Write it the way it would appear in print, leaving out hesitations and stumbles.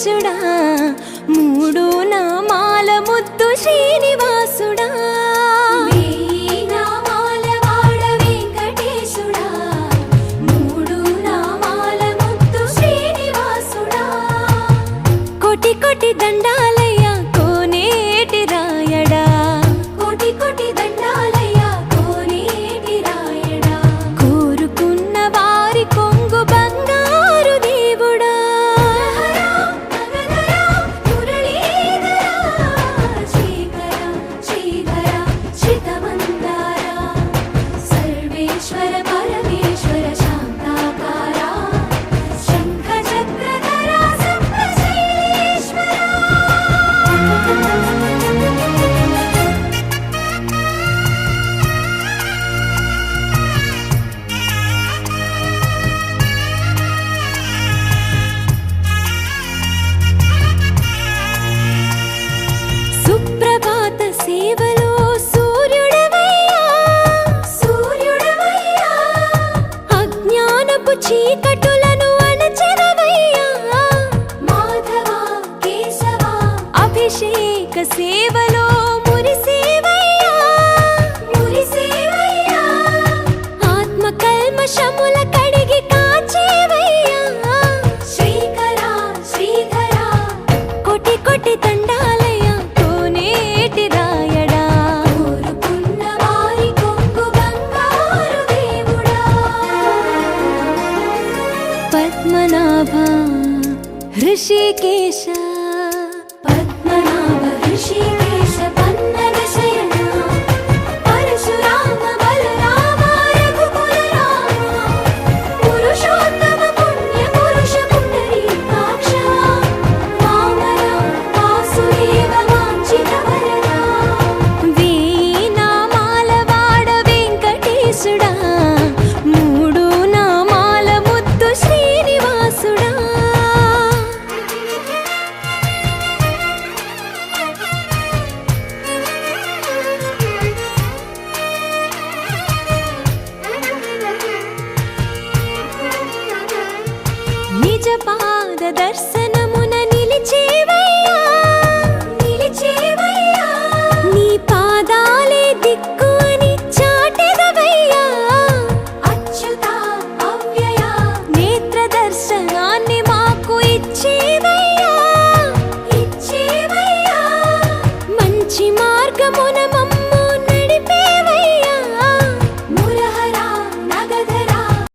వెంకటేశుడా మూడు నామాల ముద్దు శ్రీనివాసుడా కోటి కోటి దండాలయ్యా కోనేటి రాయడా కోటి కోటి దండాలయ్యా కోనేటి రాయడా కోరుకున్న వారి కొంగు బంగారు దేవుడా సర్వేశ్వర పరమేశ్వర శాంతాకార శంఖ చక్రధర సుప్రభాత సేవలో సూర్యుడవయ్యా సూర్యుడవయ్యా అజ్ఞానపు చీకటులను అణచెదవయ్యా మాధవ కేశవ అభిషేక సేవలో మురిసేవయ్యా మురిసేవయ్యా ఆత్మ కల్మషముల కడిగి కాచేవయ్యా శ్రీకర శ్రీధర కోటి కోటి దండాలయ్యా కోనేటి రాయడా కోరుకున్న వారి కొంగు బంగారు దేవుడా పద్మనాభ హృషికేశ పద్మనాభ హృషికేశ పన్నగ శయన పరశురామ బలరామ రఘుకుల రామ పురుషోత్తమ పుణ్య పురుష పుండరీకాక్ష వామన వాసుదేవ వాంఛిత వరద వేయి నామాల వాడ వెంకటేశుడా మూడు నామాల ముద్దు శ్రీనివాసుడా నిజ పాద దర్శన